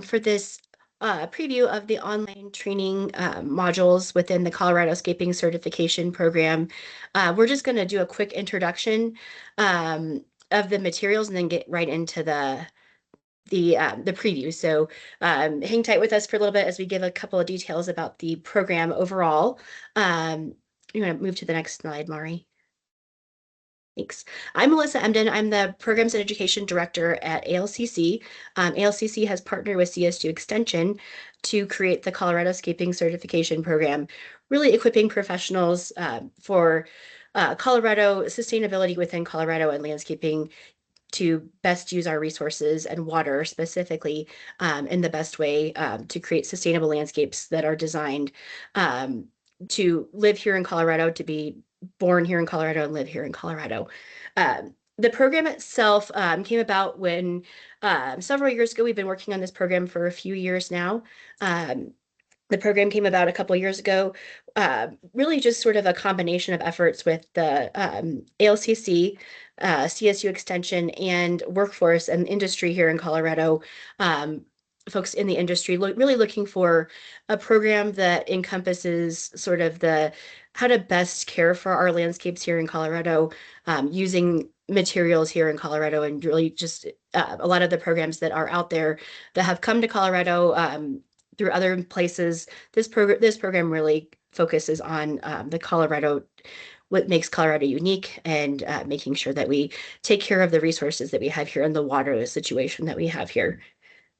for this preview of the online training modules within the ColoradoScaping certification program. We're just going to do a quick introduction of the materials and then get right into the preview. So hang tight with us for a little bit as we give a couple of details about the program overall. You want to move to the next slide, Mari? Thanks. I'm Melissa Emden. I'm the Programs and Education Director at ALCC. ALCC has partnered with CSU Extension to create the ColoradoScaping certification program, really equipping professionals for Colorado sustainability within Colorado and landscaping to best use our resources and water specifically in the best way to create sustainable landscapes that are designed to live here in Colorado, to be born here in Colorado and live here in Colorado. The program itself came about when several years ago. We've been working on this program for a few years now. The program came about a couple of years ago, really just sort of a combination of efforts with the ALCC, CSU Extension, and workforce and industry here in Colorado. Folks in the industry really looking for a program that encompasses sort of how to best care for our landscapes here in Colorado, using materials here in Colorado, and really just a lot of the programs that are out there that have come to Colorado through other places. This program really focuses on the Colorado, what makes Colorado unique, and making sure that we take care of the resources that we have here and the water situation that we have here.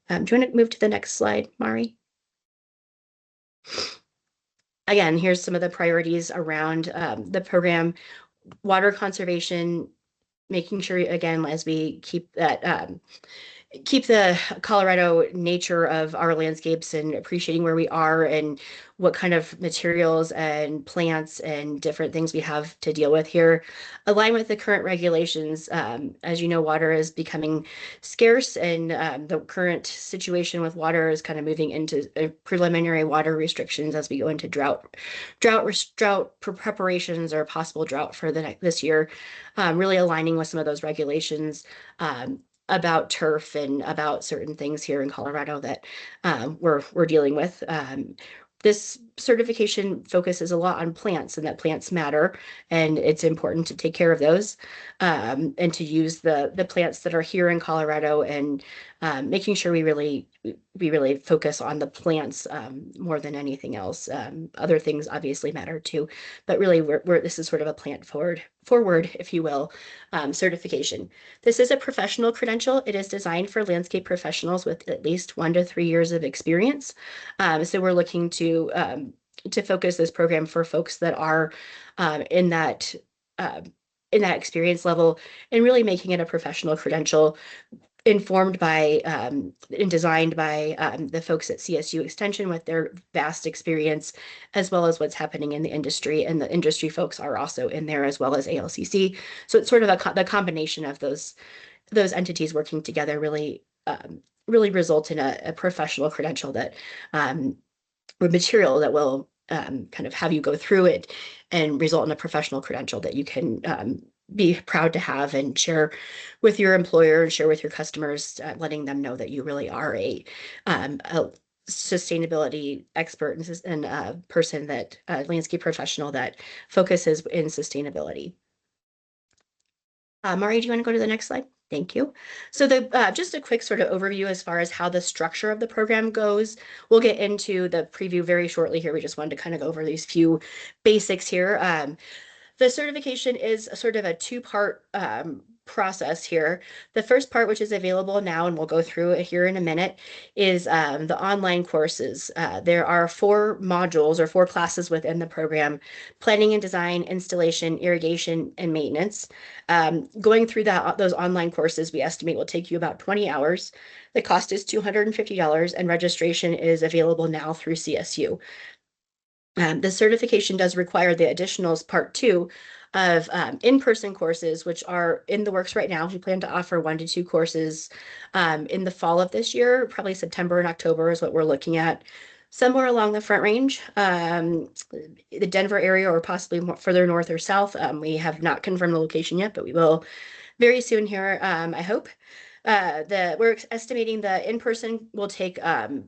Do you want to move to the next slide, Mari? Again, here's some of the priorities around the program: water conservation, making sure, again, as we keep the Colorado nature of our landscapes and appreciating where we are and what kind of materials and plants and different things we have to deal with here. Align with the current regulations. As you know, water is becoming scarce, and the current situation with water is kind of moving into preliminary water restrictions as we go into drought preparations or possible drought for this year. Really aligning with some of those regulations about turf and about certain things here in Colorado that we're dealing with. This certification focuses a lot on plants, and that plants matter, and it's important to take care of those and to use the plants that are here in Colorado, and making sure we really focus on the plants more than anything else. Other things obviously matter too, but really this is sort of a plant forward, if you will, certification. This is a professional credential. It is designed for landscape professionals with at least 1 to 3 years of experience. So we're looking to focus this program for folks that are in that experience level, and really making it a professional credential informed by and designed by the folks at CSU Extension with their vast experience, as well as what's happening in the industry. And the industry folks are also in there, as well as ALCC. So it's sort of the combination of those entities working together really result in a professional credential that or material that will kind of have you go through it and result in a professional credential that you can be proud to have and share with your employer and share with your customers, letting them know that you really are a sustainability expert and a person that landscape professional that focuses in sustainability. Mari, do you want to go to the next slide? Thank you. So just a quick sort of overview as far as how the structure of the program goes. We'll get into the preview very shortly here. We just wanted to kind of go over these few basics here. The certification is sort of a two-part process here. The first part, which is available now, and we'll go through it here in a minute, is the online courses. There are 4 modules or 4 classes within the program: planning and design, installation, irrigation, and maintenance. Going through those online courses, we estimate will take you about 20 hours. The cost is $250, and registration is available now through CSU. The certification does require the additional part 2 of in-person courses, which are in the works right now. We plan to offer 1 to 2 courses in the fall of this year. Probably September and October is what we're looking at. Somewhere along the Front Range, the Denver area, or possibly further north or south. We have not confirmed the location yet, but we will very soon here, I hope. we're estimating the in-person will take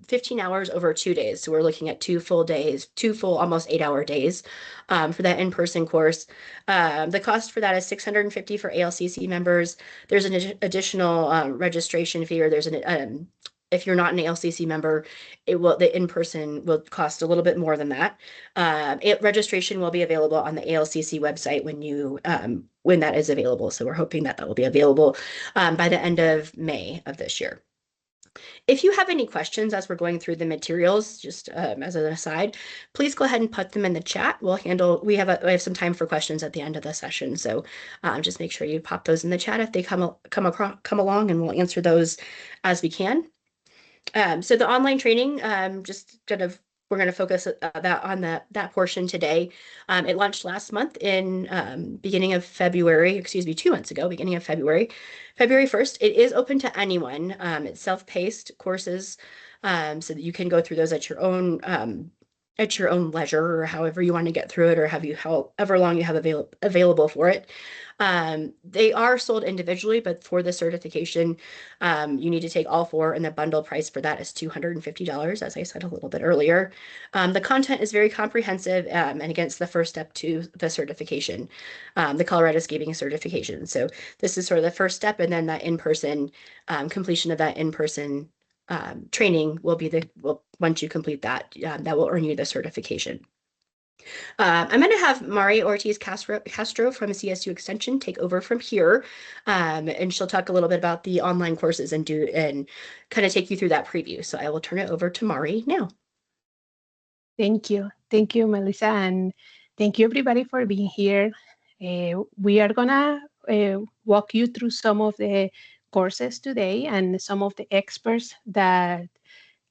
15 hours over 2 days. So we're looking at 2 full days, 2 full almost 8-hour days for that in-person course. The cost for that is $650 for ALCC members. There's an additional registration fee, or there's an if you're not an ALCC member, the in-person will cost a little bit more than that. Registration will be available on the ALCC website when that is available. So we're hoping that will be available by the end of May of this year. If you have any questions as we're going through the materials, just as an aside, please go ahead and put them in the chat. We have some time for questions at the end of the session. So just make sure you pop those in the chat if they come along, and we'll answer those as we can. So the online training, we're going to focus on that portion today. It launched last month in beginning of February, 2 months ago, beginning of February 1st. It is open to anyone. It's self-paced courses, so that you can go through those at your own leisure, or however you want to get through it, or however long you have available for it. They are sold individually, but for the certification, you need to take all four, and the bundle price for that is $250, as I said a little bit earlier. The content is very comprehensive, and again, it's the first step to the certification, the ColoradoScaping certification. So this is sort of the first step, and then that in-person completion of that in-person training will be once you complete that, that will earn you the certification. I'm going to have Mari Ortiz Castro from CSU Extension take over from here, and she'll talk a little bit about the online courses and kind of take you through that preview. So I will turn it over to Mari now. Thank you, Melissa, and thank you everybody for being here. We are gonna walk you through some of the courses today, and some of the experts that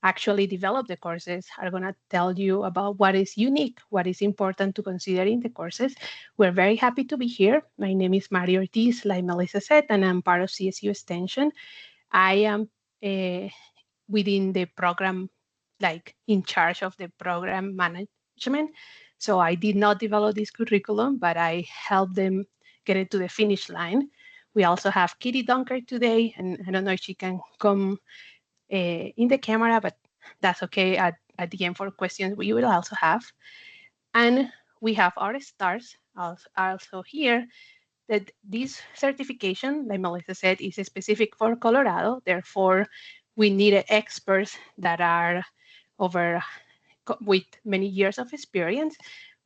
actually develop the courses are going to tell you about what is unique, what is important to consider in the courses. We're very happy to be here. My name is Mari Ortiz, like Melissa said, and I'm part of CSU Extension. I am within the program, like in charge of the program management. So I did not develop this curriculum, but I helped them get it to the finish line. We also have Kitty Dunker today, and I don't know if she can come in the camera, but that's okay. At the end for questions, we will also have. And we have our stars also here. That this certification, like Melissa said, is specific for Colorado. Therefore, we needed experts that are with many years of experience.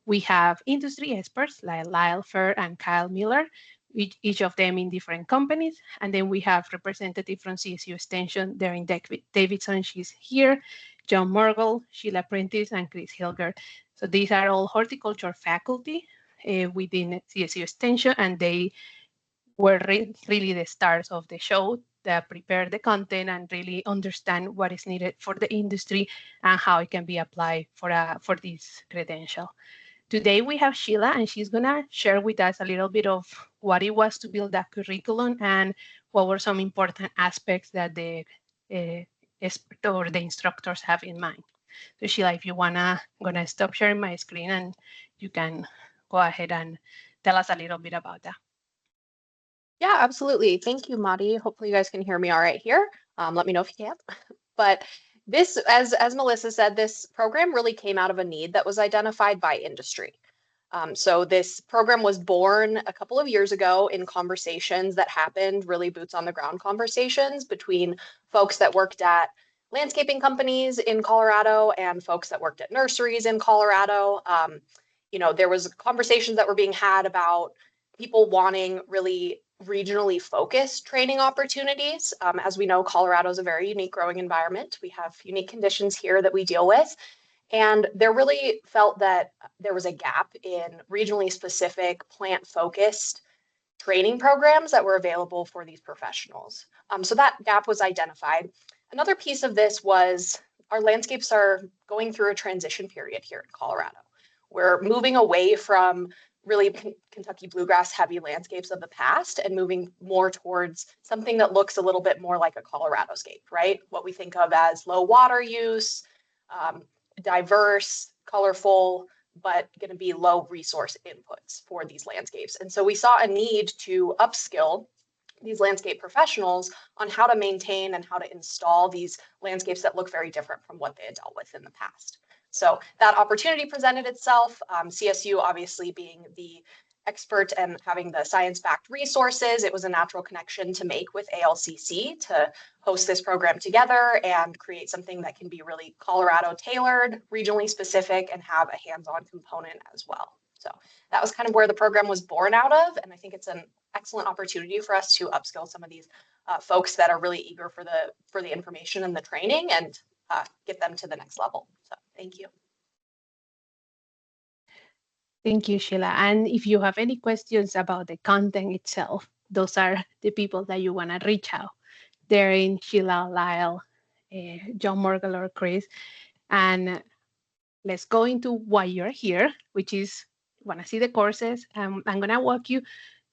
We have industry experts like Lyle Fair and Kyle Miller, each of them in different companies. And then we have representative from CSU Extension, Darren Davidson, she's here, John Morgul, Sheila Prentice, and Chris Hilgert. So these are all horticulture faculty within CSU Extension, and they were really the stars of the show that prepare the content and really understand what is needed for the industry and how it can be applied for this credential. Today we have Sheila, and she's going to share with us a little bit of what it was to build that curriculum and what were some important aspects that the instructors have in mind. So Sheila, if you I'm going to stop sharing my screen, and you can go ahead and tell us a little bit about that. Yeah, absolutely. Thank you, Mari. Hopefully you guys can hear me all right here. Let me know if you can't. But this, as Melissa said, this program really came out of a need that was identified by industry. So this program was born a couple of years ago in conversations that happened, really boots on the ground conversations between folks that worked at landscaping companies in Colorado and folks that worked at nurseries in Colorado. There was conversations that were being had about people wanting really regionally focused training opportunities. As we know, Colorado is a very unique growing environment. We have unique conditions here that we deal with. And there really felt that there was a gap in regionally specific plant-focused training programs that were available for these professionals. So that gap was identified. Another piece of this was our landscapes are going through a transition period here in Colorado. We're moving away from really Kentucky bluegrass heavy landscapes of the past and moving more towards something that looks a little bit more like a ColoradoScape, right? What we think of as low water use, diverse, colorful, but going to be low resource inputs for these landscapes. And so we saw a need to upskill these landscape professionals on how to maintain and how to install these landscapes that look very different from what they had dealt with in the past. So that opportunity presented itself, CSU obviously being the expert and having the science-backed resources, it was a natural connection to make with ALCC to host this program together and create something that can be really Colorado tailored, regionally specific, and have a hands-on component as well. So that was kind of where the program was born out of, and I think it's an excellent opportunity for us to upskill some of these folks that are really eager for the information and the training and get them to the next level. So thank you. Thank you, Sheila. And if you have any questions about the content itself, those are the people that you want to reach out. They're in Sheila, Lyle, John Morgan, or Chris. And let's go into why you're here, which is want to see the courses. I'm going to walk you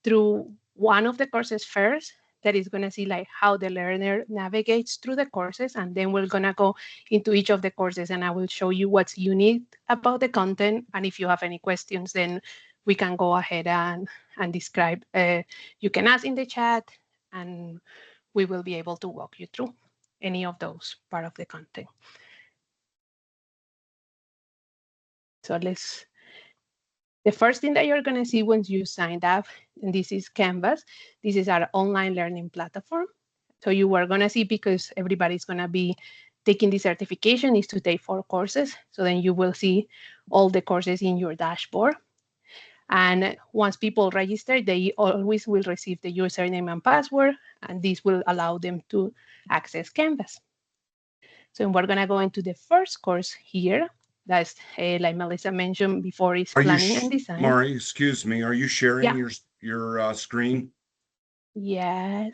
through one of the courses first, that is going to see like how the learner navigates through the courses, and then we're going to go into each of the courses and I will show you what's unique about the content, and if you have any questions then we can go ahead and describe. You can ask in the chat and we will be able to walk you through any of those part of the content. So the first thing that you're going to see once you signed up, and this is Canvas. This is our online learning platform. So you are going to see, because everybody's going to be taking the certification, is to take 4 courses. So then you will see all the courses in your dashboard. And once people register, they always will receive the username and password, and this will allow them to access Canvas. So we're going to go into the first course here. That's like Melissa mentioned before, is planning and design. Mari, excuse me, are you sharing your screen? Yes.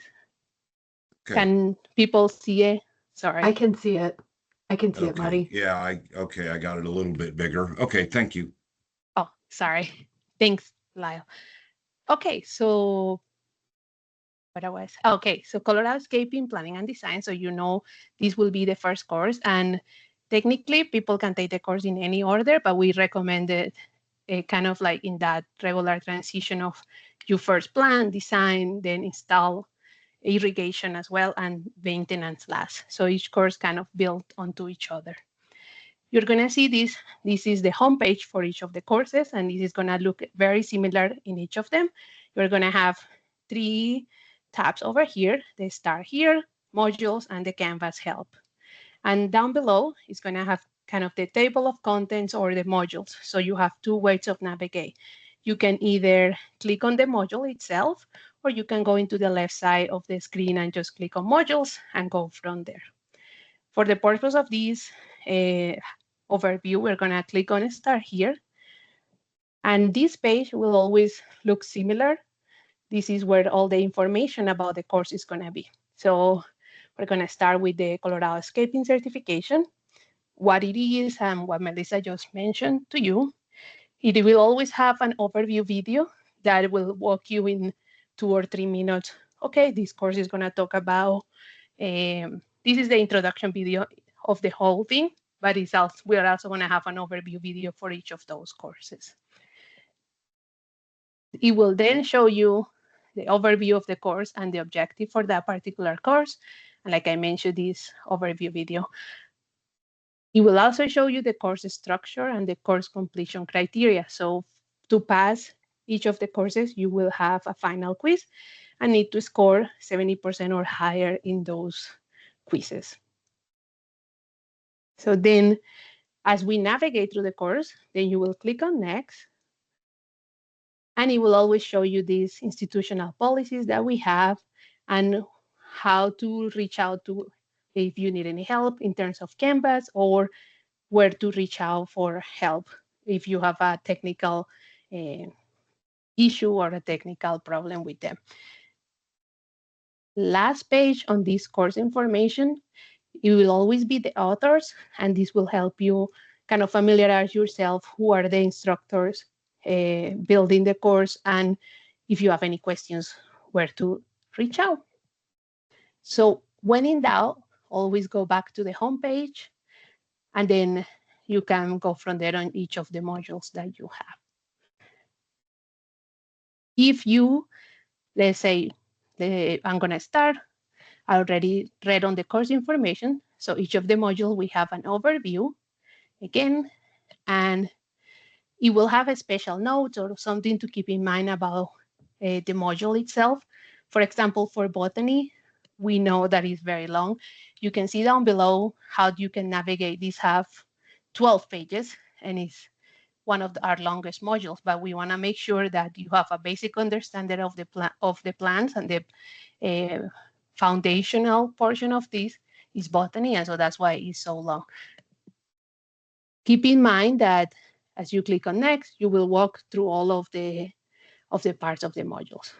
Okay. Can people see it? Sorry. I can see it. I can see it, Mari. Yeah, I got it a little bit bigger. Okay, thank you. Oh, sorry. Thanks, Lyle. Okay, so so ColoradoScaping, planning and design. So you know this will be the first course, and technically people can take the course in any order, but we recommend it kind of like in that regular transition of you first plan, design, then install, irrigation as well, and maintenance last. So each course kind of built onto each other. You're going to see this. This is the homepage for each of the courses, and this is going to look very similar in each of them. You're going to have 3 tabs over here. The Start Here, Modules, and the Canvas Help. And down below is going to have kind of the table of contents or the modules. So you have 2 ways of navigate. You can either click on the module itself, or you can go into the left side of the screen and just click on modules and go from there. For the purpose of this overview, we're going to click on Start Here. And this page will always look similar. This is where all the information about the course is going to be. So we're going to start with the ColoradoScaping certification, what it is and what Melissa just mentioned to you. It will always have an overview video that will walk you in 2 or 3 minutes. Okay, this course is going to talk about, this is the introduction video of the whole thing, but we are also going to have an overview video for each of those courses. It will then show you the overview of the course and the objective for that particular course. And like I mentioned, this overview video. It will also show you the course structure and the course completion criteria. So to pass each of the courses, you will have a final quiz and need to score 70% or higher in those quizzes. So then as we navigate through the course, then you will click on Next. And it will always show you these institutional policies that we have and how to reach out to if you need any help in terms of Canvas, or where to reach out for help if you have a technical issue or a technical problem with them. Last page on this course information, it will always be the authors, and this will help you kind of familiarize yourself who are the instructors building the course, and if you have any questions, where to reach out. So when in doubt, always go back to the homepage, and then you can go from there on each of the modules that you have. If you, let's say, I'm going to start. I already read on the course information. So each of the modules, we have an overview again, and it will have a special note or something to keep in mind about the module itself. For example, for botany, we know that it's very long. You can see down below how you can navigate. These have 12 pages, and it's one of our longest modules, but we want to make sure that you have a basic understanding of the plants, and the foundational portion of this is botany, and so that's why it's so long. Keep in mind that as you click on next, you will walk through all of the parts of the modules.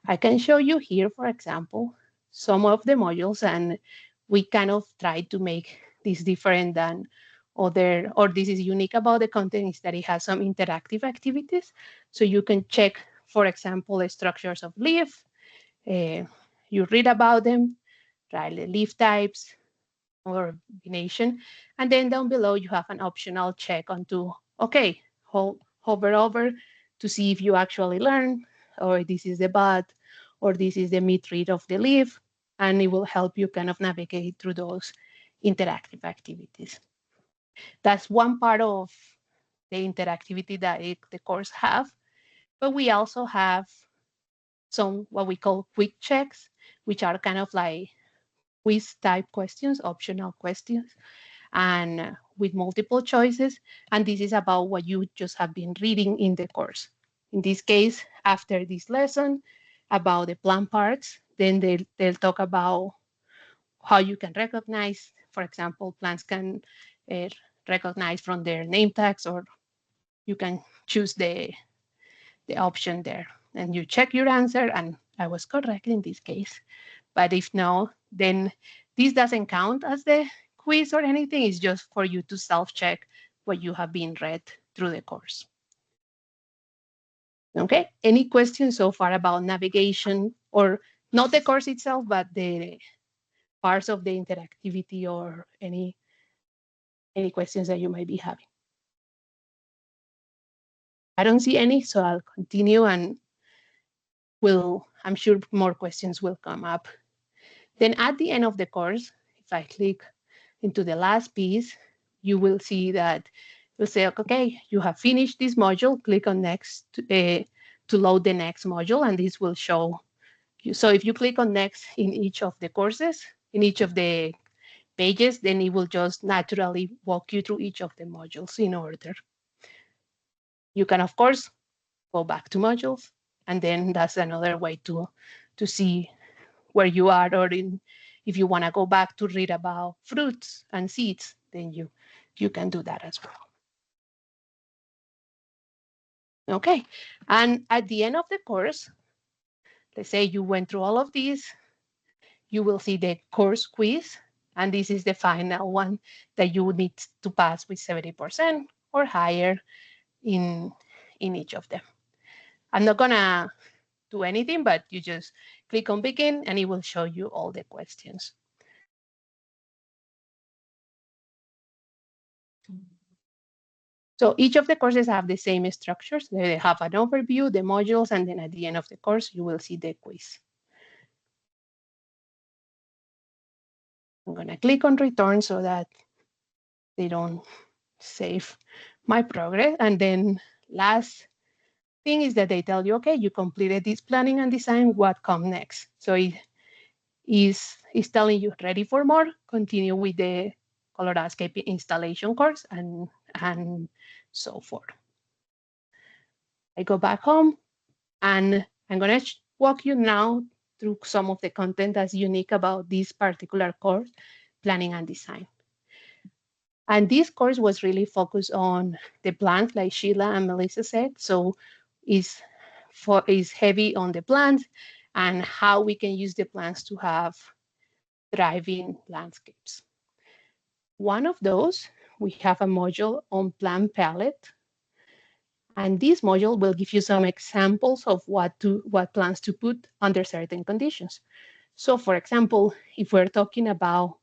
I can show you here, for example, some of the modules, and we kind of try to make this different than other, or this is unique about the content, is that it has some interactive activities. So you can check, for example, the structures of leaf. You read about them, try the leaf types or combination. And then down below, you have an optional check onto, okay, hover over to see if you actually learn, or this is the bud, or this is the mid-read of the leaf, and it will help you kind of navigate through those interactive activities. That's one part of the interactivity that the course have, but we also have some what we call quick checks, which are kind of like quiz type questions, optional questions, and with multiple choices. And this is about what you just have been reading in the course. In this case, after this lesson about the plant parts, then they'll talk about how you can recognize, for example, plants can recognize from their name tags, or you can choose the option there. And you check your answer, and I was correct in this case. But if no, then this doesn't count as the quiz or anything. It's just for you to self-check what you have been read through the course. Okay, any questions so far about navigation, or not the course itself, but the parts of the interactivity, or any questions that you might be having? I don't see any, so I'll continue, and I'm sure more questions will come up. Then at the end of the course, if I click into the last piece, you will see that you'll say, okay, you have finished this module, click on next to load the next module, and this will show you. So if you click on next in each of the courses, in each of the pages, then it will just naturally walk you through each of the modules in order. You can, of course, go back to modules, and then that's another way to see where you are, or if you want to go back to read about fruits and seeds, then you can do that as well. Okay, and at the end of the course, let's say you went through all of these, you will see the course quiz, and this is the final one that you would need to pass with 70% or higher in each of them. I'm not gonna do anything, but you just click on begin, and it will show you all the questions. So each of the courses have the same structures. They have an overview, the modules, and then at the end of the course, you will see the quiz. I'm going to click on return so that they don't save my progress. And then last thing is that they tell you, okay, you completed this planning and design, what comes next? So it is telling you ready for more, continue with the ColoradoScaping installation course, and so forth. I go back home, and I'm going to walk you now through some of the content that's unique about this particular course, planning and design. And this course was really focused on the plants, like Sheila and Melissa said. So is heavy on the plants and how we can use the plants to have thriving landscapes. One of those, we have a module on plant palette. And this module will give you some examples of what plants to put under certain conditions. So for example, if we're talking about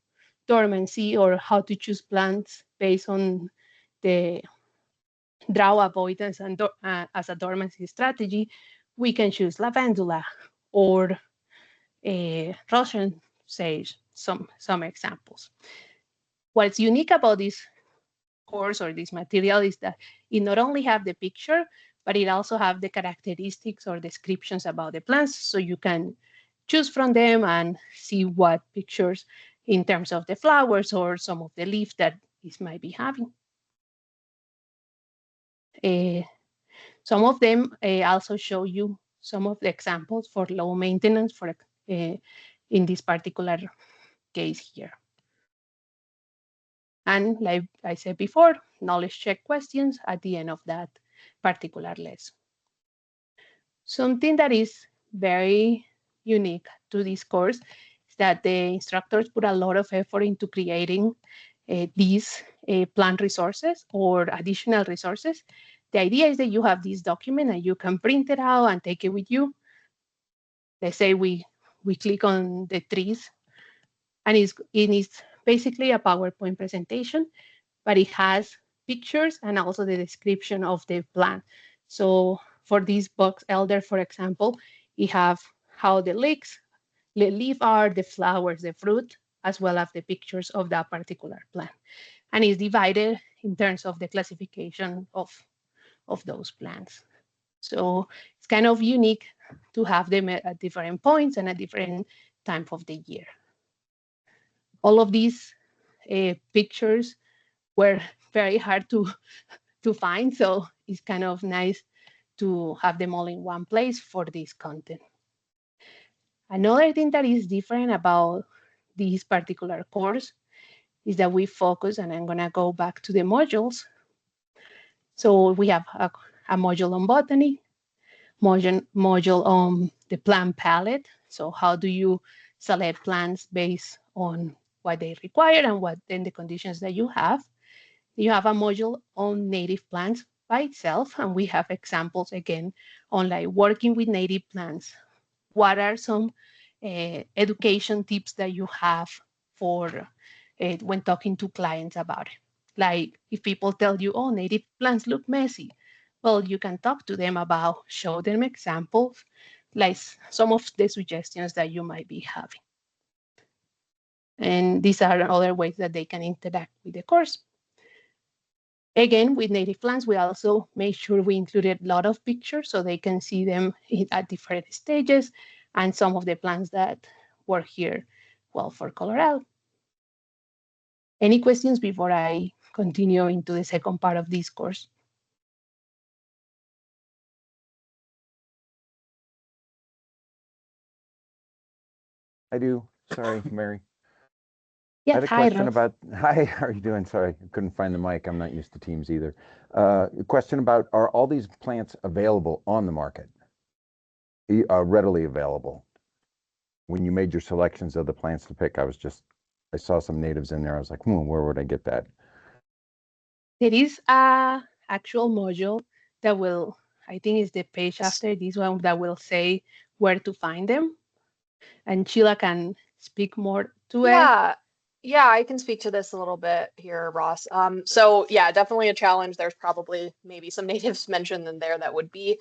dormancy, or how to choose plants based on the drought avoidance and as a dormancy strategy, we can choose lavandula or Roshan says some examples. What's unique about this course or this material is that it not only have the picture, but it also have the characteristics or descriptions about the plants, so you can choose from them and see what pictures in terms of the flowers or some of the leaf that this might be having. Some of them also show you some of the examples for low maintenance for in this particular case here. And like I said before, knowledge check questions at the end of that particular lesson. Something that is very unique to this course is that the instructors put a lot of effort into creating these plant resources or additional resources. The idea is that you have this document and you can print it out and take it with you. Let's say we click on the trees, and it is basically a PowerPoint presentation, but it has pictures and also the description of the plant. So for this box elder, for example, you have how the leaves are, the flowers, the fruit, as well as the pictures of that particular plant. And it's divided in terms of the classification of those plants. So it's kind of unique to have them at different points and at different time of the year. All of these pictures were very hard to find, so it's kind of nice to have them all in one place for this content. Another thing that is different about this particular course is that we focus, and I'm gonna go back to the modules. So we have a module on botany, module on the plant palette. So how do you select plants based on what they require and what then the conditions that you have. You have a module on native plants by itself, and we have examples again on like working with native plants. What are some education tips that you have for when talking to clients about it? Like if people tell you, oh, native plants look messy, well, you can talk to them about, show them examples, like some of the suggestions that you might be having. And these are other ways that they can interact with the course. Again, with native plants, we also made sure we included a lot of pictures so they can see them at different stages and some of the plants that were here, well, for Colorado. Any questions before I continue into the second part of this course? I do. Sorry, Mary. Yes, I had a question about, hi, how are you doing? Sorry, I couldn't find the mic. I'm not used to Teams either. A question about, are all these plants available on the market? Readily available? When you made your selections of the plants to pick, I saw some natives in there. I was like, where would I get that? There is a actual module that will, I think is the page after this one, that will say where to find them. And Sheila can speak more to it. Yeah, I can speak to this a little bit here, Ross. So yeah, definitely a challenge. There's probably maybe some natives mentioned in there that would be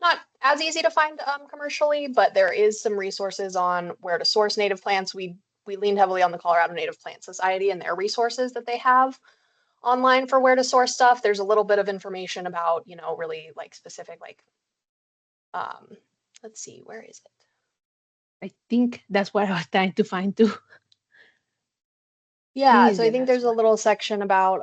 not as easy to find commercially, but there is some resources on where to source native plants. We leaned heavily on the Colorado Native Plant Society and their resources that they have online for where to source stuff. There's a little bit of information about, you know, really like specific, like, let's see, where is it? I think that's what I was trying to find too. Yeah, so I think there's a little section about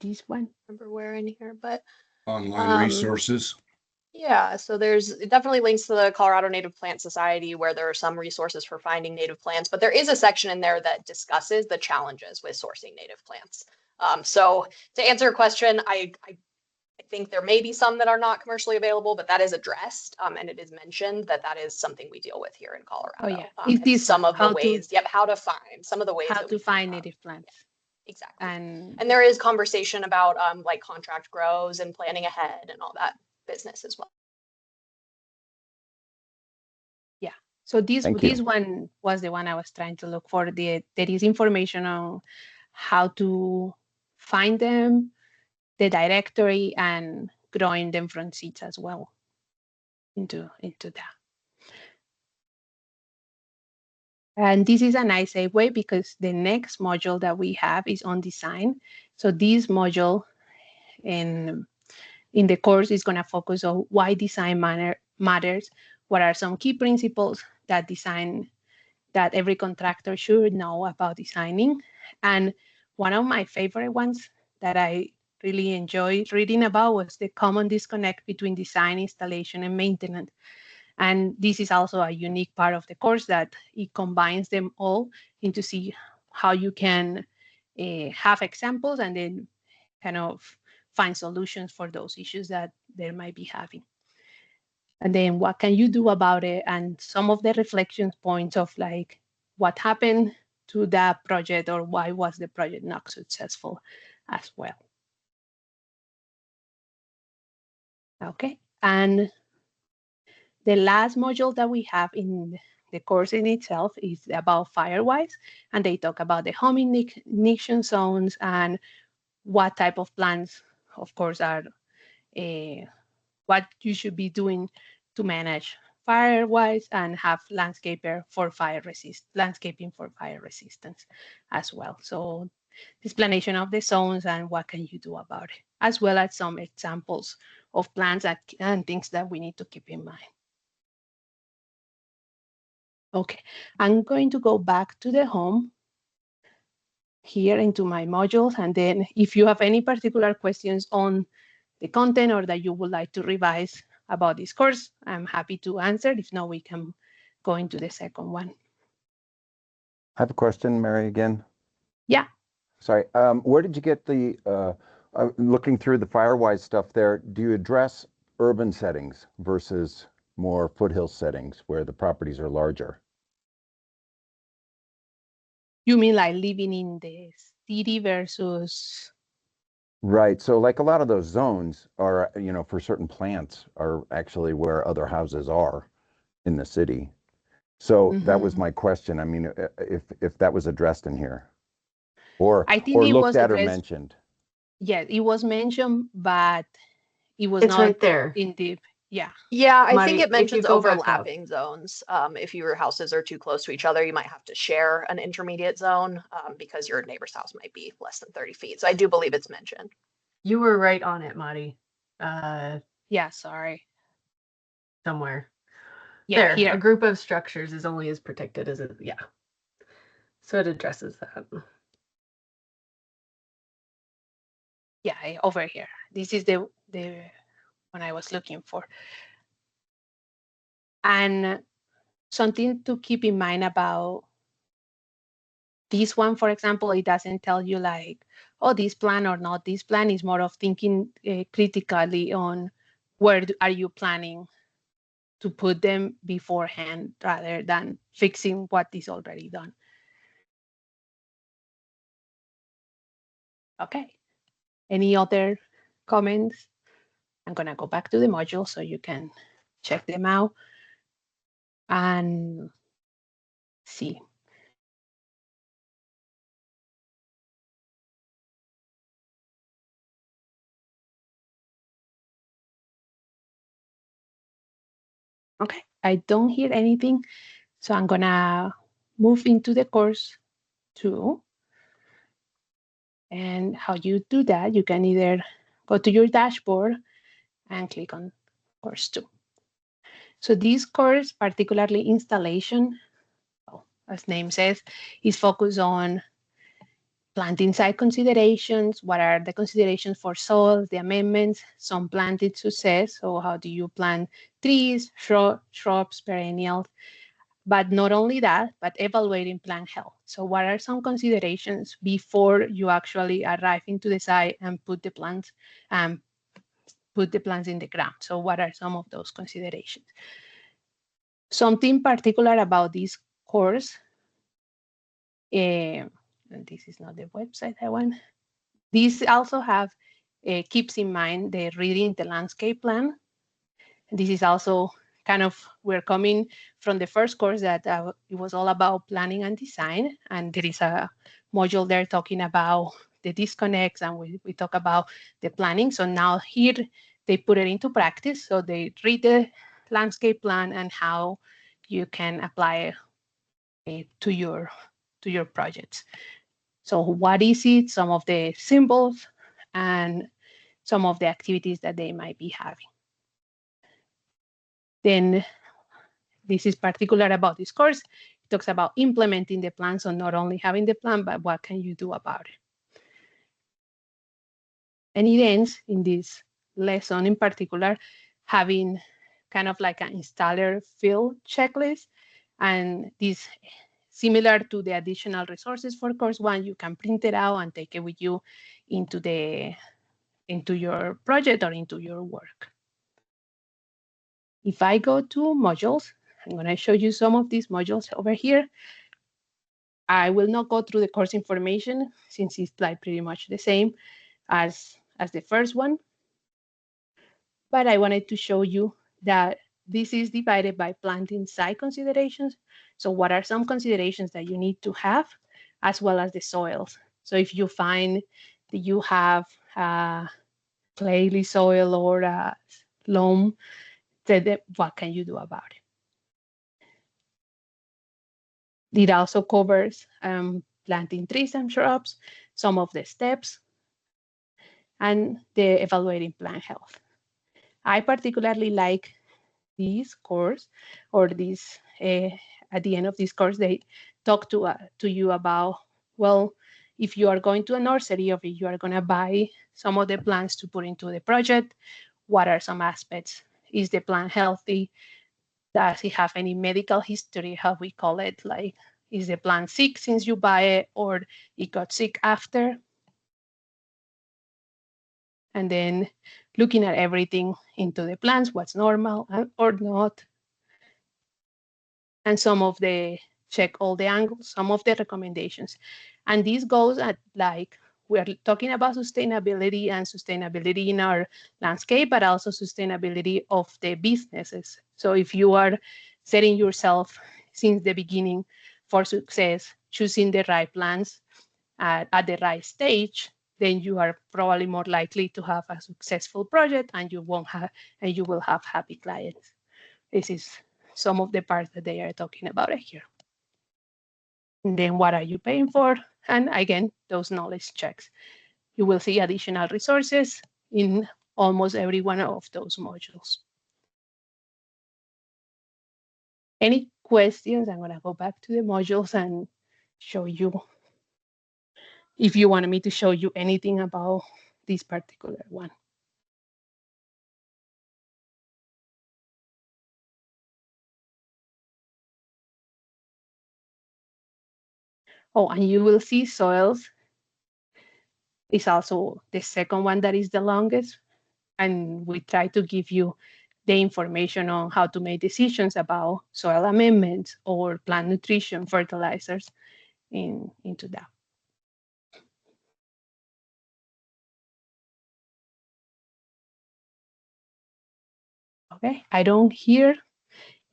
this one. Remember where in here, but online resources. Yeah, so there's definitely links to the Colorado Native Plant Society where there are some resources for finding native plants, but there is a section in there that discusses the challenges with sourcing native plants. So to answer your question, I think there may be some that are not commercially available, but that is addressed, and it is mentioned that that is something we deal with here in Colorado. Oh yeah, is this some of the ways? How to find some of the ways how that to find native plants. Yeah, exactly. And there is conversation about like contract grows and planning ahead and all that business as well. Yeah. So this one was the one I was trying to look for. There is information on how to find them, the directory, and growing them from seeds as well. into that. And this is a nice segue because the next module that we have is on design. So this module in the course is going to focus on why design matters, what are some key principles that every contractor should know about designing. And one of my favorite ones that I really enjoyed reading about was the common disconnect between design, installation, and maintenance. And this is also a unique part of the course that it combines them all into see how you can have examples and then kind of find solutions for those issues that they might be having. And then what can you do about it? And some of the reflection points of like what happened to that project or why was the project not successful as well. Okay, and the last module that we have in the course in itself is about Firewise, and they talk about the home ignition zones and what type of plans, of course, are what you should be doing to manage Firewise and have landscaping for fire resistance as well. So explanation of the zones and what can you do about it, as well as some examples of plans and things that we need to keep in mind. Okay, I'm going to go back to the home here into my modules. And then if you have any particular questions on the content or that you would like to revise about this course, I'm happy to answer. If not, we can go into the second one. I have a question, Mary, again. Yeah. Sorry, where did you get the, looking through the Firewise stuff there, do you address urban settings versus more foothill settings where the properties are larger? You mean like living in the city versus? Right. So like a lot of those zones are, for certain plants are actually where other houses are in the city. So that was my question. I mean, if that was addressed in here or looked at or mentioned. Yes, it was mentioned, but it was not right there in deep. Yeah. Yeah, I Marty, think it mentions back up. overlapping zones. If your houses are too close to each other, you might have to share an intermediate zone because your neighbor's house might be less than 30 feet. So I do believe it's mentioned. You were right on it, Marty. Yeah, sorry. Somewhere. Yeah, there, here. a group of structures is only as protected as it, yeah. So it addresses that. Yeah, over here. This is the one I was looking for. And something to keep in mind about this one, for example, it doesn't tell you like, oh, this plan or not this plan. Is more of thinking critically on where are you planning to put them beforehand rather than fixing what is already done. Okay. Any other comments? I'm going to go back to the module so you can check them out and see. Okay, I don't hear anything, so I'm gonna move into the course 2. And how you do that, you can either go to your dashboard and click on course 2. So this course, particularly installation, as name says, is focused on planting site considerations. What are the considerations for soil, the amendments, some planted success. So how do you plant trees, shrubs, perennials? But not only that, but evaluating plant health. So what are some considerations before you actually arrive into the site and put the plants in the ground? So what are some of those considerations? Something particular about this course, and this is not the website I want. This also keeps in mind the reading the landscape plan. And this is also kind of, we're coming from the first course that it was all about planning and design. And there is a module there talking about the disconnects, and we talk about the planning. So now here they put it into practice. So they read landscape plan and how you can apply it to your projects. So what is it, some of the symbols, and some of the activities that they might be having. Then this is particular about this course. It talks about implementing the plan, so not only having the plan, but what can you do about it. And it ends in this lesson in particular, having kind of like an installer field checklist. And this, similar to the additional resources for course one, you can print it out and take it with you into your project or into your work. If I go to modules, I'm going to show you some of these modules over here. I will not go through the course information since it's like pretty much the same as the first one. But I wanted to show you that this is divided by planting site considerations. So what are some considerations that you need to have, as well as the soils? So if you find that you have a clayey soil or a loam, then what can you do about it? It also covers planting trees and shrubs, some of the steps, and the evaluating plant health. I particularly like this course, or this at the end of this course, they talk to you about, well, if you are going to a nursery or if you are going to buy some of the plants to put into the project, what are some aspects? Is the plant healthy? Does it have any medical history, how we call it? Like, is the plant sick since you buy it, or it got sick after? And then looking at everything into the plants, what's normal or not. And some of the, check all the angles, some of the recommendations. And this goes at, like, we're talking about sustainability and sustainability in our landscape, but also sustainability of the businesses. So if you are setting yourself since the beginning for success, choosing the right plants at the right stage, then you are probably more likely to have a successful project, and you will have happy clients. This is some of the parts that they are talking about here. And then what are you paying for? And again, those knowledge checks. You will see additional resources in almost every one of those modules. Any questions? I'm going to go back to the modules and show you if you wanted me to show you anything about this particular one. Oh, and you will see soils is also the second one that is the longest. And we try to give you the information on how to make decisions about soil amendments or plant nutrition, fertilizers into that. Okay, I don't hear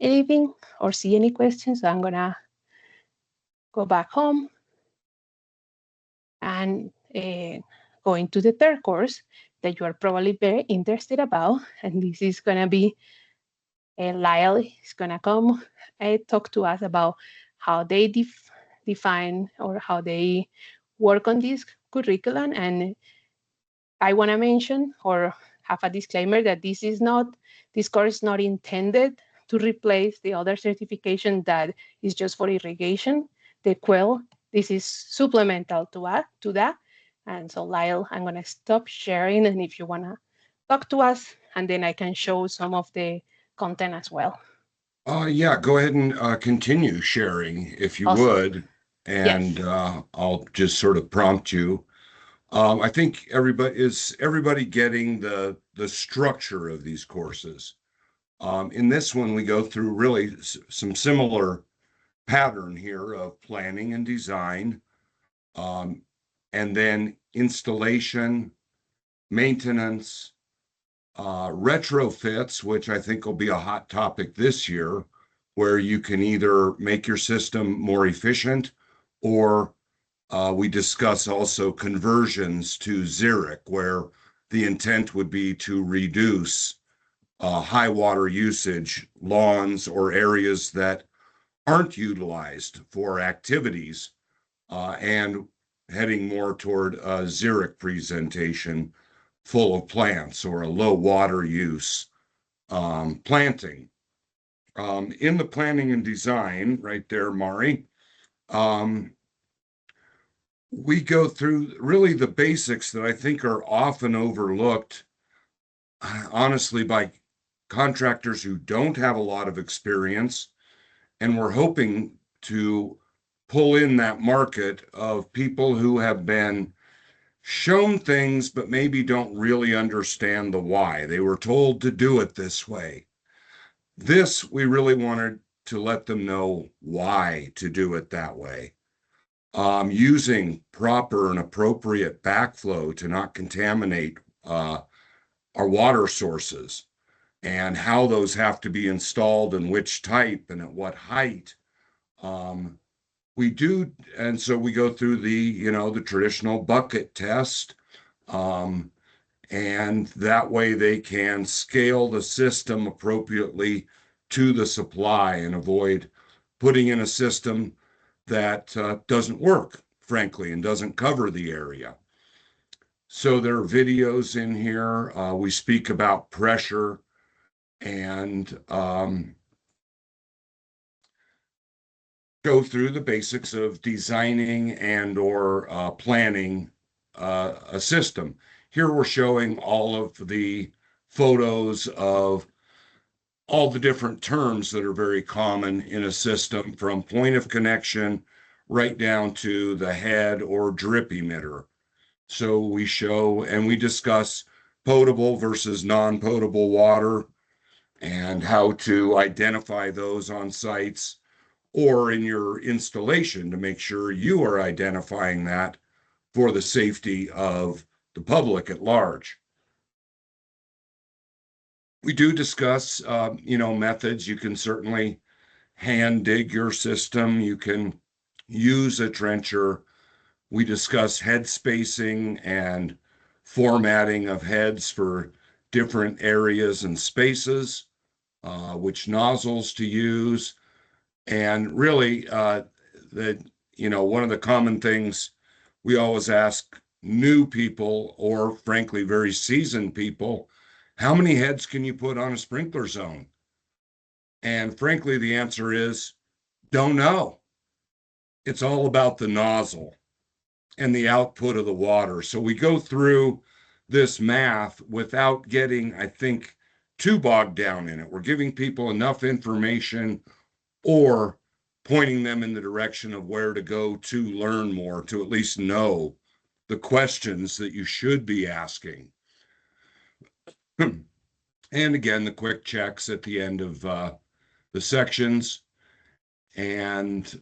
anything or see any questions, so I'm gonna go back home and go into the third course that you are probably very interested about, and this is gonna be Lyle is gonna come and talk to us about how they define or how they work on this curriculum. And I want to mention or have a disclaimer that this course is not intended to replace the other certification that is just for irrigation, the QUEL. This is supplemental to that. And so Lyle, I'm going to stop sharing, and if you want to talk to us, and then I can show some of the content as well. Yeah, go ahead and continue sharing if you Awesome. would, and Yes. I'll just sort of prompt you. I think everybody getting the structure of these courses. In this one, we go through really some similar pattern here of planning and design, and then installation, maintenance, retrofits, which I think will be a hot topic this year, where you can either make your system more efficient, or we discuss also conversions to xeric, where the intent would be to reduce high water usage lawns or areas that aren't utilized for activities, and heading more toward a xeric presentation full of plants or a low water use planting. In the planning and design, right there, Mari, we go through really the basics that I think are often overlooked, honestly, by contractors who don't have a lot of experience. And we're hoping to pull in that market of people who have been shown things, but maybe don't really understand the why. They were told to do it this way. This, we really wanted to let them know why to do it that way. Using proper and appropriate backflow to not contaminate our water sources, and how those have to be installed and which type and at what height. We do, and so we go through the traditional bucket test, and that way they can scale the system appropriately to the supply and avoid putting in a system that doesn't work, frankly, and doesn't cover the area. So there are videos in here. We speak about pressure and go through the basics of designing and or planning a system. Here we're showing all of the photos of all the different terms that are very common in a system, from point of connection right down to the head or drip emitter. So we show and we discuss potable versus non-potable water and how to identify those on sites or in your installation to make sure you are identifying that for the safety of the public at large. We do discuss, methods. You can certainly hand dig your system. You can use a trencher. We discuss head spacing and formatting of heads for different areas and spaces, which nozzles to use. And really, one of the common things we always ask new people, or frankly, very seasoned people, how many heads can you put on a sprinkler zone? And frankly, the answer is don't know. It's all about the nozzle and the output of the water. So we go through this math without getting, I think, too bogged down in it. We're giving people enough information or pointing them in the direction of where to go to learn more, to at least know the questions that you should be asking. And again, the quick checks at the end of the sections, and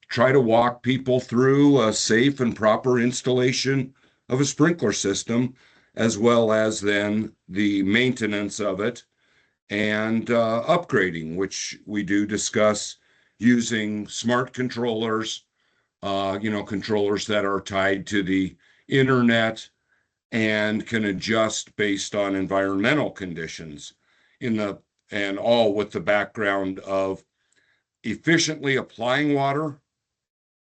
try to walk people through a safe and proper installation of a sprinkler system, as well as then the maintenance of it and upgrading, which we do discuss using smart controllers, controllers that are tied to the internet and can adjust based on environmental conditions and all with the background of efficiently applying water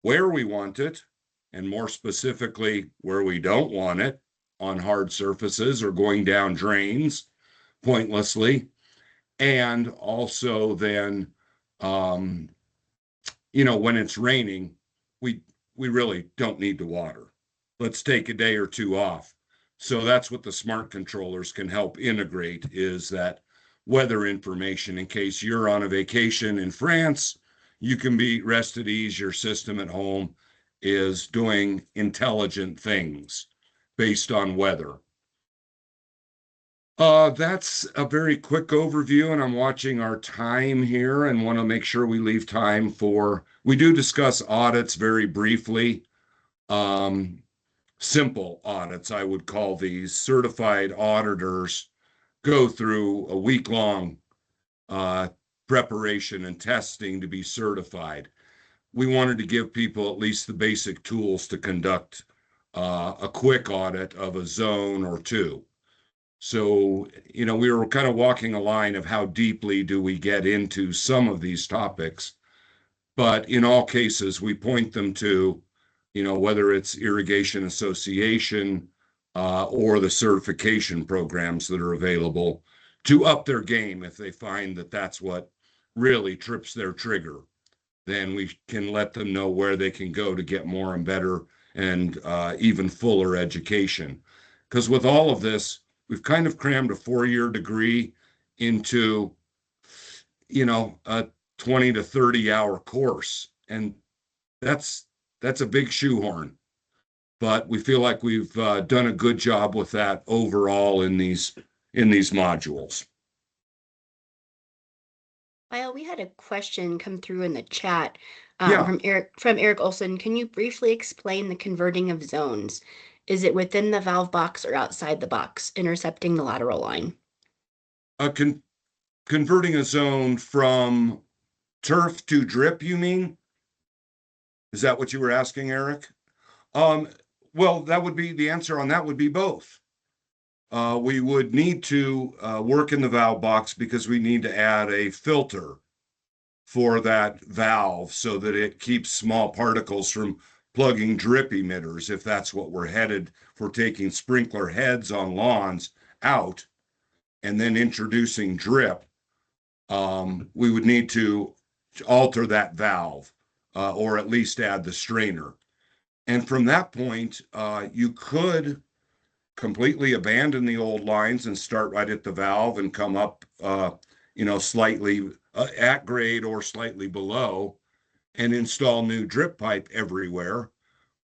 where we want it, and more specifically, where we don't want it, on hard surfaces or going down drains pointlessly. And also then, when it's raining, we really don't need the water. Let's take a day or two off. So that's what the smart controllers can help integrate, is that weather information in case you're on a vacation in France. You can be rest at ease. Your system at home is doing intelligent things based on weather. That's a very quick overview, and I'm watching our time here and want to make sure we leave time we do discuss audits very briefly. Simple audits, I would call these. Certified auditors go through a week-long preparation and testing to be certified. We wanted to give people at least the basic tools to conduct a quick audit of a zone or two. So, we were kind of walking a line of how deeply do we get into some of these topics. But in all cases, we point them to, whether it's irrigation association or the certification programs that are available to up their game if they find that that's what really trips their trigger. Then we can let them know where they can go to get more and better and even fuller education. Because with all of this, we've kind of crammed a 4-year degree into, a 20 to 30-hour course. And that's a big shoehorn. But we feel like we've done a good job with that overall in these modules. Kyle, we had a question come through in the chat Yeah. from Eric Olson. Can you briefly explain the converting of zones? Is it within the valve box or outside the box, intercepting the lateral line? Converting a zone from turf to drip, you mean? Is that what you were asking, Eric? Well, that would be the answer on that would be both. We would need to work in the valve box because we need to add a filter for that valve so that it keeps small particles from plugging drip emitters, if that's what we're headed for, taking sprinkler heads on lawns out and then introducing drip. We would need to alter that valve or at least add the strainer. And from that point, you could completely abandon the old lines and start right at the valve and come up, slightly at grade or slightly below and install new drip pipe everywhere.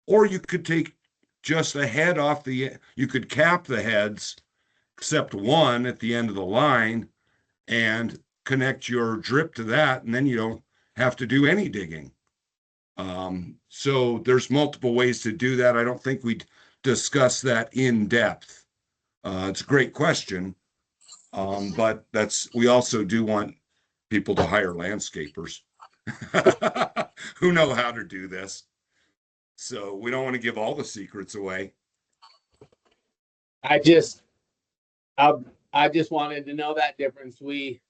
Or you could take just a head off you could cap the heads, except one at the end of the line, and connect your drip to that, and then you don't have to do any digging. So there's multiple ways to do that. I don't think we discuss that in depth. It's a great question, but we also do want people to hire landscapers who know how to do this. So we don't want to give all the secrets away. I just wanted to know that difference. We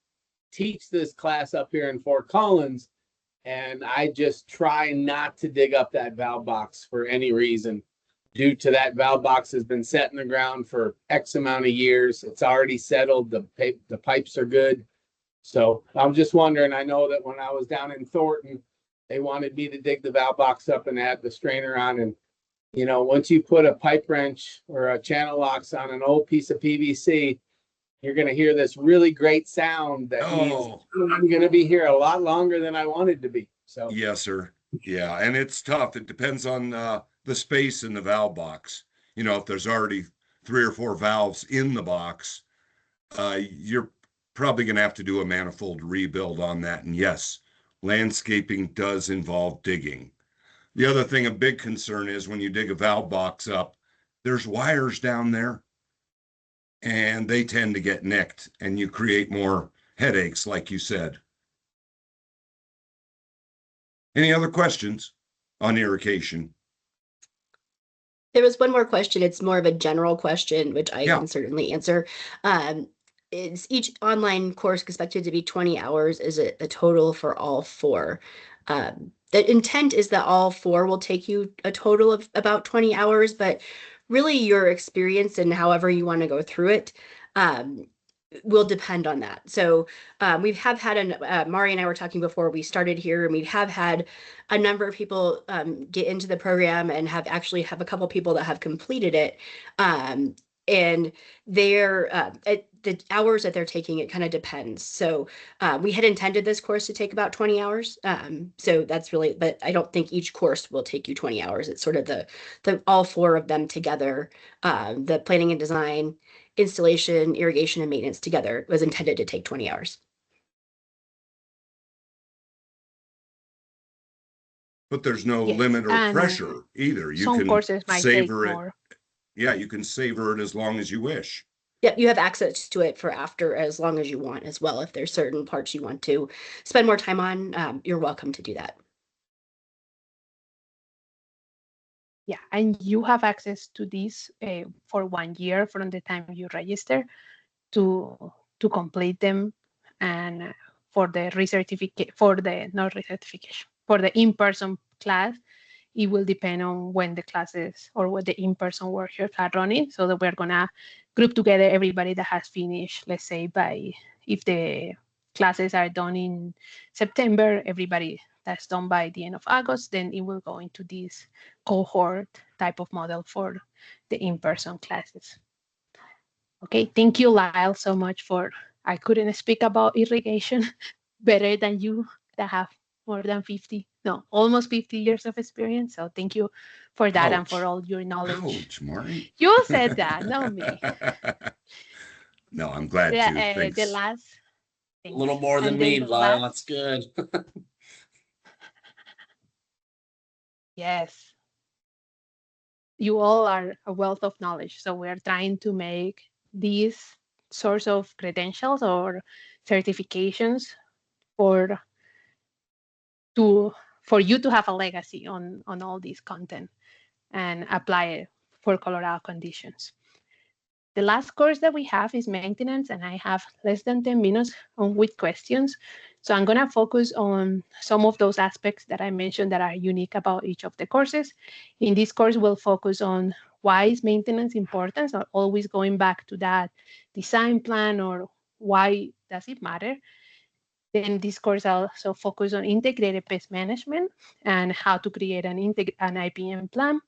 teach this class up here in Fort Collins, and I just try not to dig up that valve box for any reason. Due to that valve box has been set in the ground for X amount of years. It's already settled. The pipes are good. So I'm just wondering, I know that when I was down in Thornton, they wanted me to dig the valve box up and add the strainer on. And, once you put a pipe wrench or a channel locks on an old piece of PVC, you're going to hear this really great sound that means I'm going to be here a lot longer than I wanted to be. So yes, sir. Yeah. And it's tough. It depends on the space in the valve box. If there's already 3 or 4 valves in the box, you're probably going to have to do a manifold rebuild on that. And yes, landscaping does involve digging. The other thing, a big concern is when you dig a valve box up, there's wires down there and they tend to get nicked and you create more headaches, like you said. Any other questions on irrigation? There was one more question. It's more of a general question, which I Yeah. can certainly answer. Is each online course expected to be 20 hours? Is it the total for all 4? The intent is that all 4 will take you a total of about 20 hours, but really your experience and however you want to go through it will depend on that. So we have had Mari and I were talking before we started here, and we have had a number of people get into the program and have a couple people that have completed it. And the hours that they're taking, it kind of depends. So we had intended this course to take about 20 hours. So that's really, but I don't think each course will take you 20 hours. It's sort of the all 4 of them together, the planning and design, installation, irrigation, and maintenance together was intended to take 20 hours. But there's no Yes, limit or and pressure either. You some can courses might take savor it. more. Yeah, you can savor it as long as you wish. Yeah, you have access to it for after as long as you want as well. If there's certain parts you want to spend more time on, you're welcome to do that. Yeah, and you have access to this for 1 year from the time you register to complete them, and for the recertificate for the not recertification for the in-person class, it will depend on when the classes or what the in-person workshops are running, so that we're gonna group together everybody that has finished, let's say by, if the classes are done in September, everybody that's done by the end of August, then it will go into this cohort type of model for the in-person classes. Okay, thank you, Lyle, so much for, I couldn't speak about irrigation better than you that have more than 50, no, almost 50 years of experience. So thank you for that and for Ouch. all your knowledge. Ouch, Mari. You said that, not me. No, I'm glad to. The Thanks. last, A little more than and me, then the Lyle. last, That's good. yes, you all are a wealth of knowledge. So we're trying to make these sorts of credentials or certifications for to for you to have a legacy on all this content and apply it for Colorado conditions. The last course that we have is maintenance, and I have less than 10 minutes on with questions. So I'm going to focus on some of those aspects that I mentioned that are unique about each of the courses. In this course, we'll focus on why is maintenance important, so always going back to that design plan or why does it matter. Then this course also focus on integrated pest management and how to create an IPM plan.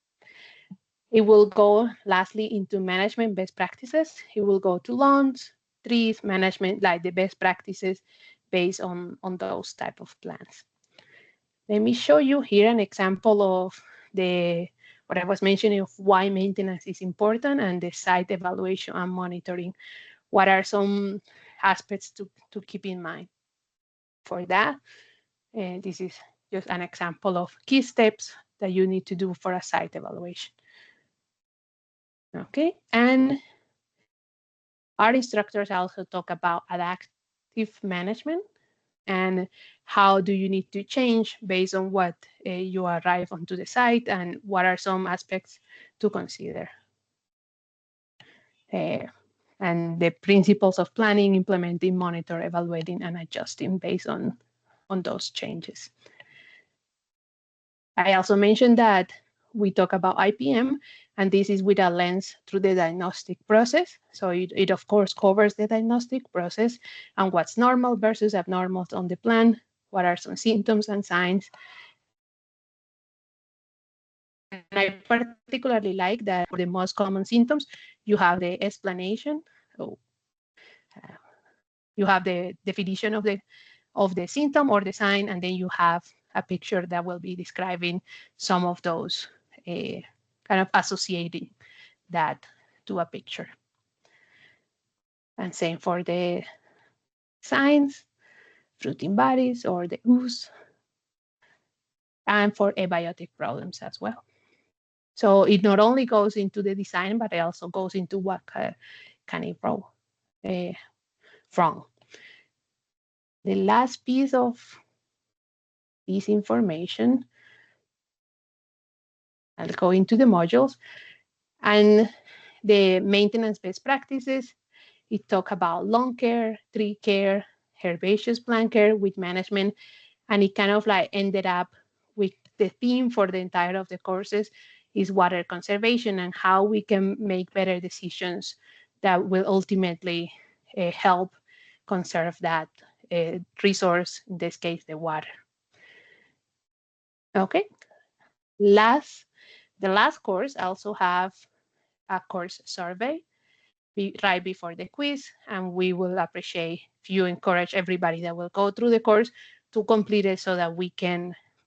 It will go lastly into management best practices. It will go to lawns, trees, management, like the best practices based on those type of plans. Let me show you here an example of what I was mentioning of why maintenance is important and the site evaluation and monitoring. What are some aspects to keep in mind for that? And this is just an example of key steps that you need to do for a site evaluation. Okay, and our instructors also talk about adaptive management and how do you need to change based on what you arrive onto the site and what are some aspects to consider. And the principles of planning, implementing, monitor, evaluating, and adjusting based on those changes. I also mentioned that we talk about IPM, and this is with a lens through the diagnostic process. So it of course covers the diagnostic process and what's normal versus abnormal on the plan, what are some symptoms and signs. And I particularly like that for the most common symptoms, you have the explanation. So, you have the definition of the symptom or the sign, and then you have a picture that will be describing some of those kind of associating that to a picture. And same for the signs, fruiting bodies or the ooze, and for abiotic problems as well. So it not only goes into the design, but it also goes into what can it grow from. The last piece of this information, I'll go into the modules and the maintenance best practices. It talk about lawn care, tree care, herbaceous plant care with management, and it kind of like ended up with the theme for the entire of the courses is water conservation and how we can make better decisions that will ultimately help conserve that resource, in this case, the water. Okay, the last course also have a course survey right before the quiz, and we will appreciate if you encourage everybody that will go through the course to complete it so that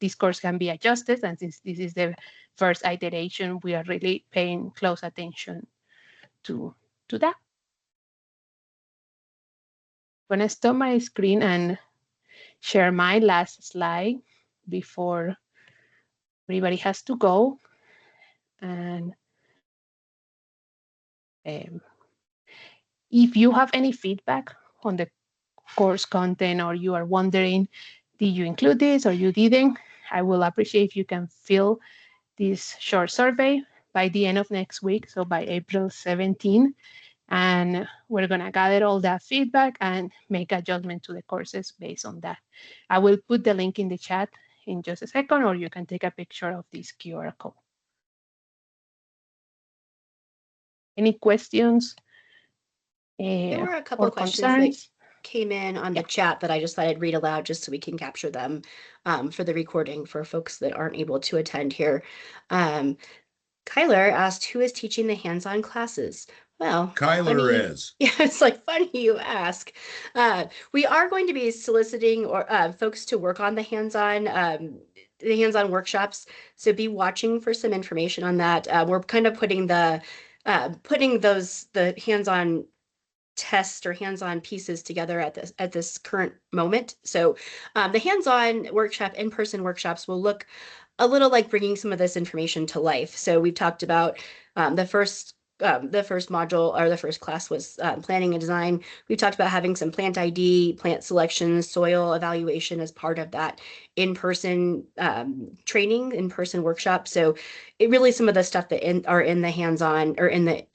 this course can be adjusted. And since this is the first iteration, we are really paying close attention to that. I'm gonna stop my screen and share my last slide before everybody has to go. And if you have any feedback on the course content or you are wondering, did you include this or you didn't? I will appreciate if you can fill this short survey by the end of next week, so by April 17. And we're going to gather all that feedback and make adjustment to the courses based on that. I will put the link in the chat in just a second, or you can take a picture of this QR code. Any questions There were a couple or of questions that concerns? came in on the chat that I just thought I'd read aloud just so we can capture them for the recording for folks that aren't able to attend here. Kyler asked, who is teaching the hands-on classes? Well, Kyler funny, is. yeah, it's like funny you ask. We are going to be soliciting or folks to work on the hands-on workshops. So be watching for some information on that. We're kind of putting the hands-on tests or hands-on pieces together at this current moment. So the hands-on workshop, in-person workshops will look a little like bringing some of this information to life. So we've talked about the first module or the first class was planning and design. We've talked about having some plant ID, plant selection, soil evaluation as part of that in-person training, in-person workshop. So it really some of the stuff that are in the hands-on or in the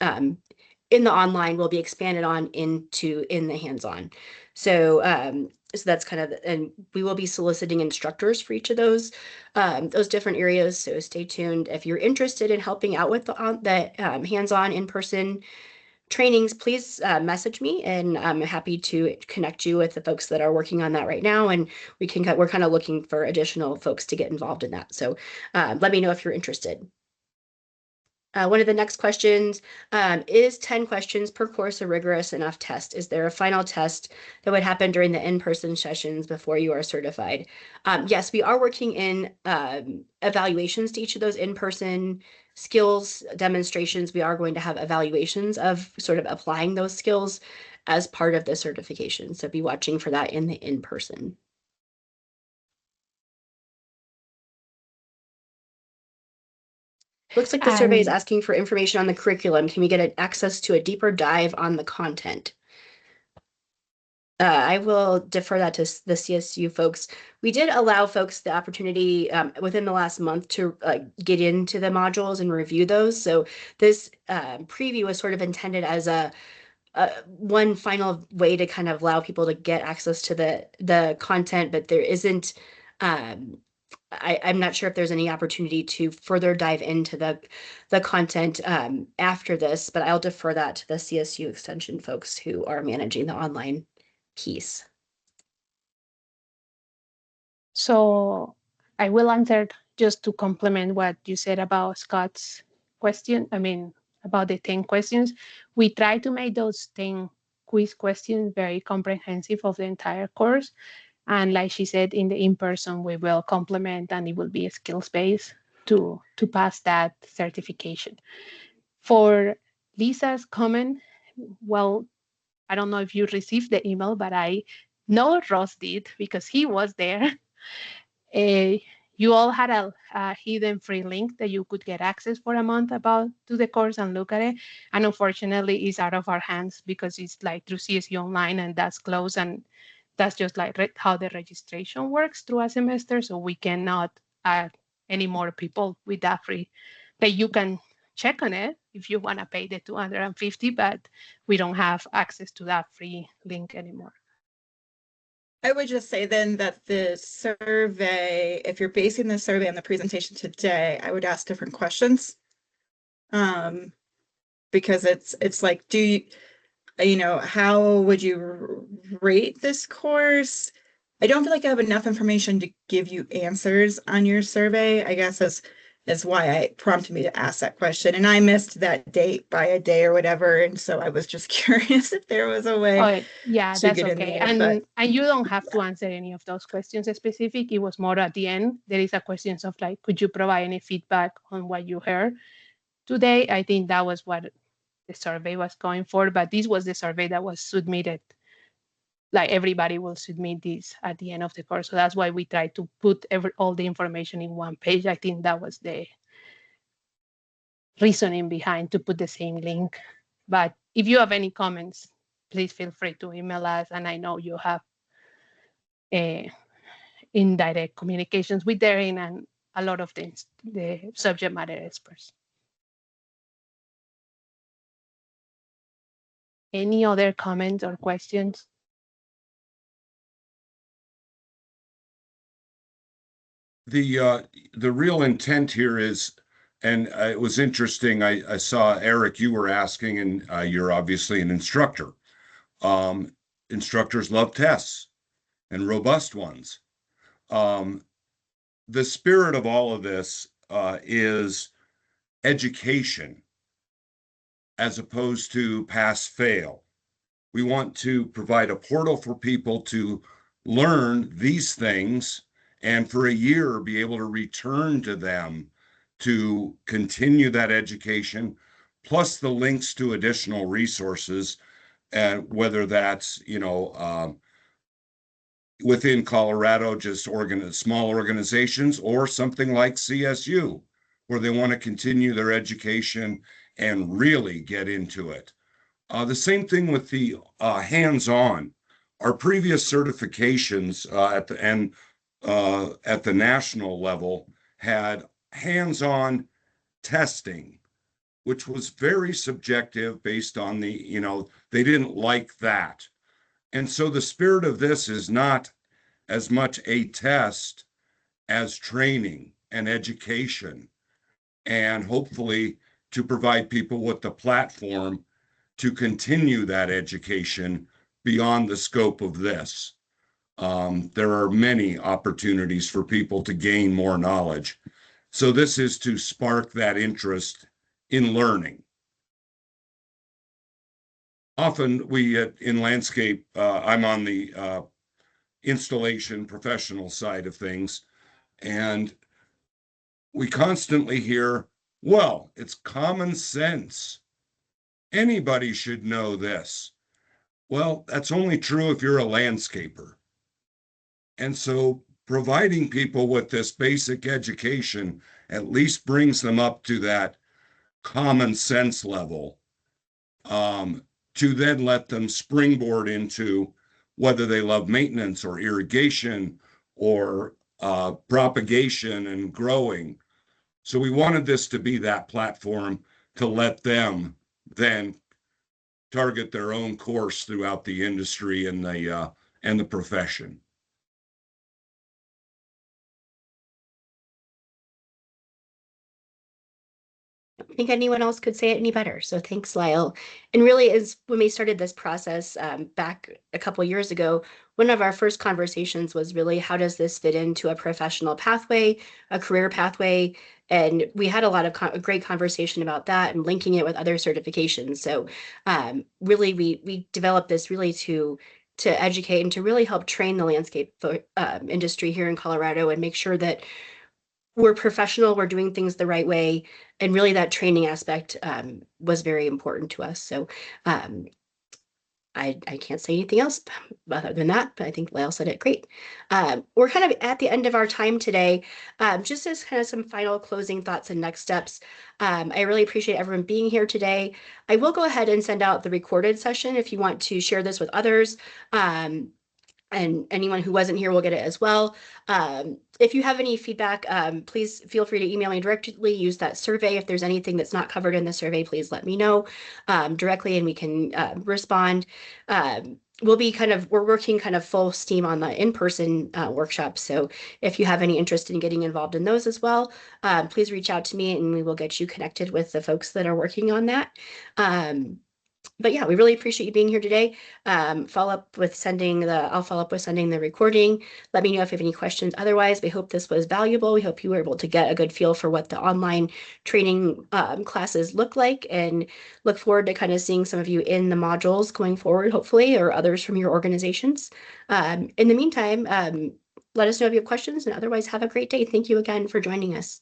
online will be expanded on into in the hands-on. So so that's kind of, and we will be soliciting instructors for each of those different areas. So stay tuned. If you're interested in helping out with the hands-on in-person trainings, please message me, and I'm happy to connect you with the folks that are working on that right now. And we're kind of looking for additional folks to get involved in that. So let me know if you're interested. One of the next questions is 10 questions per course a rigorous enough test? Is there a final test that would happen during the in-person sessions before you are certified? Yes, we are working in evaluations to each of those in-person skills demonstrations. We are going to have evaluations of sort of applying those skills as part of the certification. So be watching for that in the in-person. Looks like the survey is asking for information on the curriculum. Can we get access to a deeper dive on the content? I will defer that to the CSU folks. We did allow folks the opportunity within the last month to get into the modules and review those. So this preview was sort of intended as a one final way to kind of allow people to get access to the content, but there isn't I'm not sure if there's any opportunity to further dive into the content after this, but I'll defer that to the CSU extension folks who are managing the online piece. So I will answer just to complement what you said about Scott's question. I mean, about the 10 questions. We try to make those 10 quiz questions very comprehensive of the entire course. And like she said, in the in-person, we will complement and it will be a skills-based to pass that certification. For Lisa's comment, well, I don't know if you received the email, but I know Ross did because he was there. You all had a hidden free link that you could get access for a month to the course and look at it. And unfortunately, it's out of our hands because it's like through CSU Online and that's closed. And that's just like how the registration works through a semester. So we cannot add any more people with that free. That you can check on it if you want to pay the $250, but we don't have access to that free link anymore. I would just say then that the survey, if you're basing the survey on the presentation today, I would ask different questions. Because it's like, how would you rate this course? I don't feel like I have enough information to give you answers on your survey, I guess is why it prompted me to ask that question. And I missed that date by a day or whatever. And so I was just curious if there was a way. Oh, yeah, to that's get in okay. there, And you don't have to answer any of those questions specific. It was more at the end. There is a question of like, could you provide any feedback on what you heard today? I think that was what the survey was going for, but this was the survey that was submitted. Like everybody will submit this at the end of the course. So that's why we try to put all the information in one page. I think that was the reasoning behind to put the same link. But if you have any comments, please feel free to email us. And I know you have indirect communications with Darren and a lot of the subject matter experts. Any other comments or questions? The real intent here is, and it was interesting. I saw Eric, you were asking, and you're obviously an instructor. Instructors love tests and robust ones. The spirit of all of this is education as opposed to pass fail. We want to provide a portal for people to learn these things and for a year be able to return to them to continue that education, plus the links to additional resources, and whether that's, within Colorado, just small organizations, or something like CSU, where they want to continue their education and really get into it. The same thing with the hands-on. Our previous certifications at the national level had hands-on testing, which was very subjective based on they didn't like that. And so the spirit of this is not as much a test as training and education, and hopefully to provide people with the platform to continue that education beyond the scope of this. There are many opportunities for people to gain more knowledge. So this is to spark that interest in learning. Often in landscape, I'm on the installation professional side of things, and we constantly hear, well, it's common sense. Anybody should know this. Well, that's only true if you're a landscaper. And so providing people with this basic education at least brings them up to that common sense level, to then let them springboard into whether they love maintenance or irrigation or propagation and growing. So we wanted this to be that platform to let them then target their own course throughout the industry and the profession. I don't think anyone else could say it any better. So thanks, Lyle. And really, is when we started this process back a couple years ago, one of our first conversations was really, how does this fit into a professional pathway, a career pathway? And we had a lot of great conversation about that and linking it with other certifications. So really, we developed this really to educate and to really help train the landscape industry here in Colorado and make sure that we're professional, we're doing things the right way. And really that training aspect was very important to us. So I can't say anything else other than that, but I think Lyle said it great. We're kind of at the end of our time today. Just as kind of some final closing thoughts and next steps, I really appreciate everyone being here today. I will go ahead and send out the recorded session if you want to share this with others. And anyone who wasn't here will get it as well. If you have any feedback, please feel free to email me directly, use that survey. If there's anything that's not covered in the survey, please let me know directly and we can respond. We're working kind of full steam on the in-person workshops. So if you have any interest in getting involved in those as well, please reach out to me and we will get you connected with the folks that are working on that. But yeah, we really appreciate you being here today. I'll follow up with sending the recording. Let me know if you have any questions. Otherwise, we hope this was valuable. We hope you were able to get a good feel for what the online training classes look like, and look forward to kind of seeing some of you in the modules going forward, hopefully, or others from your organizations. In the meantime, let us know if you have questions, and otherwise have a great day. Thank you again for joining us.